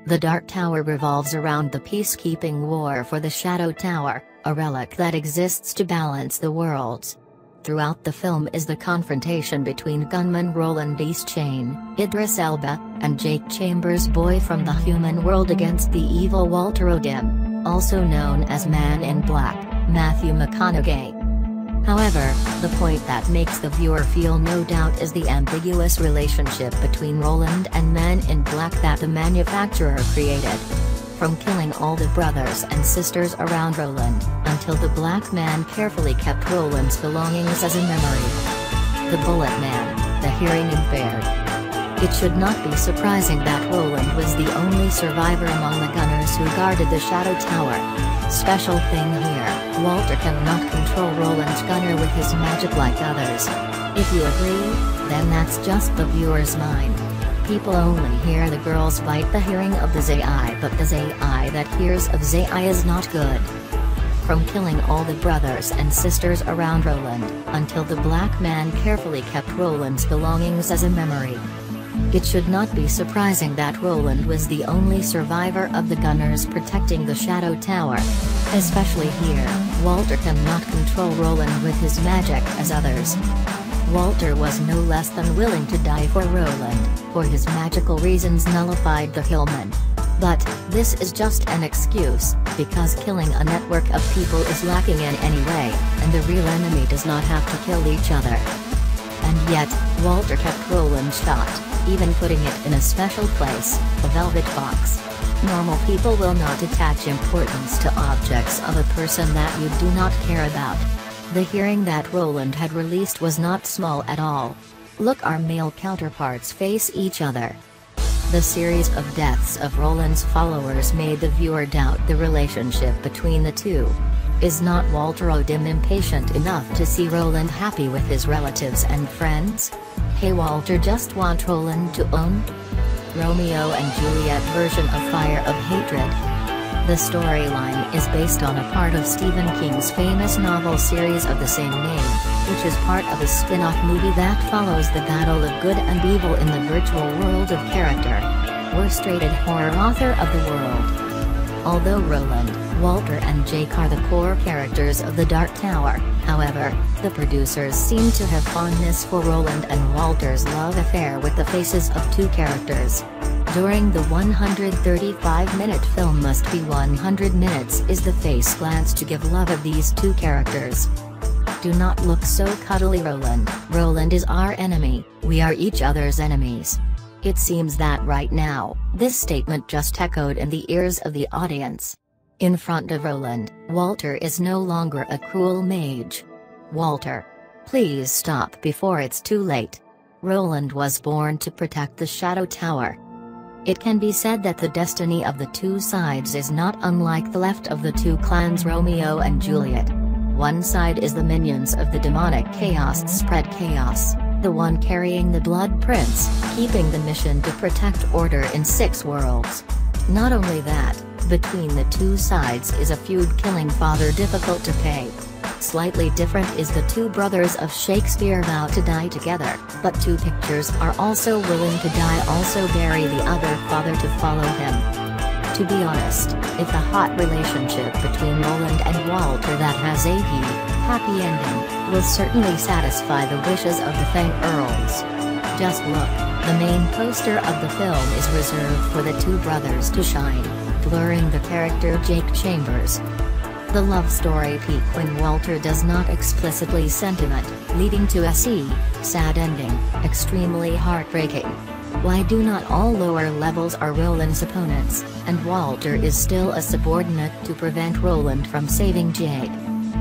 The Dark Tower revolves around the peacekeeping war for the Shadow Tower, a relic that exists to balance the worlds. Throughout the film is the confrontation between gunman Roland Eastchain, Idris Elba, and Jake Chambers' boy from the human world against the evil Walter O'Dim, also known as Man in Black, Matthew McConaughey. However, the point that makes the viewer feel no doubt is the ambiguous relationship between Roland and Man in Black that the manufacturer created. From killing all the brothers and sisters around Roland, until the Black Man carefully kept Roland's belongings as a memory. The Bullet Man, the hearing impaired. It should not be surprising that Roland was the only survivor among the gunners who guarded the Shadow Tower. Special thing here, Walter cannot control Roland's gunner with his magic like others. If you agree, then that's just the viewer's mind. People only hear the girls bite the hearing of the Zai, but the Zai that hears of Zai is not good. From killing all the brothers and sisters around Roland, until the Black Man carefully kept Roland's belongings as a memory. It should not be surprising that Roland was the only survivor of the gunners protecting the Shadow Tower. Especially here, Walter cannot control Roland with his magic as others. Walter was no less than willing to die for Roland, for his magical reasons nullified the Hillman. But, this is just an excuse, because killing a network of people is lacking in any way, and the real enemy does not have to kill each other. And yet, Walter kept Roland's shot, even putting it in a special place, a velvet box. Normal people will not attach importance to objects of a person that you do not care about. The hearing that Roland had released was not small at all. Look, our male counterparts face each other. The series of deaths of Roland's followers made the viewer doubt the relationship between the two. Is not Walter O'Dim impatient enough to see Roland happy with his relatives and friends? Hey, Walter just want Roland to own? Romeo and Juliet version of Fire of Hatred. The storyline is based on a part of Stephen King's famous novel series of the same name, which is part of a spin-off movie that follows the battle of good and evil in the virtual world of character. Worst-rated horror author of the world. Although Roland, Walter and Jake are the core characters of the Dark Tower, however, the producers seem to have fondness for Roland and Walter's love affair with the faces of two characters. During the 135-minute film must be 100 minutes is the face glance to give love of these two characters. Do not look so cuddly, Roland. Roland is our enemy, we are each other's enemies. It seems that right now, this statement just echoed in the ears of the audience. In front of Roland, Walter is no longer a cruel mage. Walter. Please stop before it's too late. Roland was born to protect the Shadow Tower. It can be said that the destiny of the two sides is not unlike the left of the two clans Romeo and Juliet. One side is the minions of the demonic chaos spread chaos, the one carrying the Blood Prince, keeping the mission to protect order in 6 worlds. Not only that, between the two sides is a feud killing father difficult to pay. Slightly different is the two brothers of Shakespeare vow to die together, but two pictures are also willing to die also bury the other father to follow him. To be honest, if the hot relationship between Roland and Walter that has a happy ending, will certainly satisfy the wishes of the Fang Earls. Just look, the main poster of the film is reserved for the two brothers to shine, blurring the character Jake Chambers. The love story peak when Walter does not explicitly sentiment, leading to a sad ending, extremely heartbreaking. Why do not all lower levels are Roland's opponents, and Walter is still a subordinate to prevent Roland from saving Jake?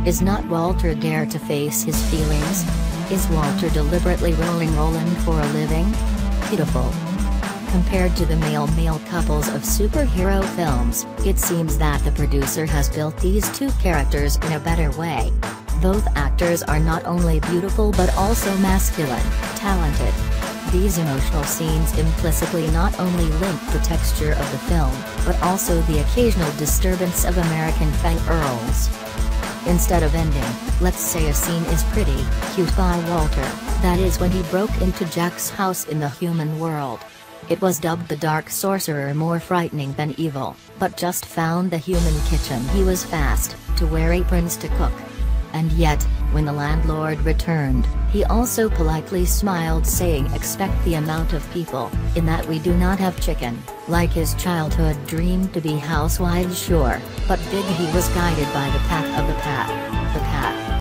Is not Walter dare to face his feelings? Is Walter deliberately rolling Roland for a living? Pitiful. Compared to the male-male couples of superhero films, it seems that the producer has built these two characters in a better way. Both actors are not only beautiful but also masculine, talented. These emotional scenes implicitly not only link the texture of the film, but also the occasional disturbance of American Fang Earls. Instead of ending, let's say a scene is pretty cute by Walter, that is when he broke into Jack's house in the human world. It was dubbed the Dark Sorcerer, more frightening than evil, but just found the human kitchen. He was fast to wear aprons to cook. And yet, when the landlord returned, he also politely smiled, saying, "Expect the amount of people, in that we do not have chicken." Like his childhood dream to be housewives, sure, but Big he was guided by the path of the pack.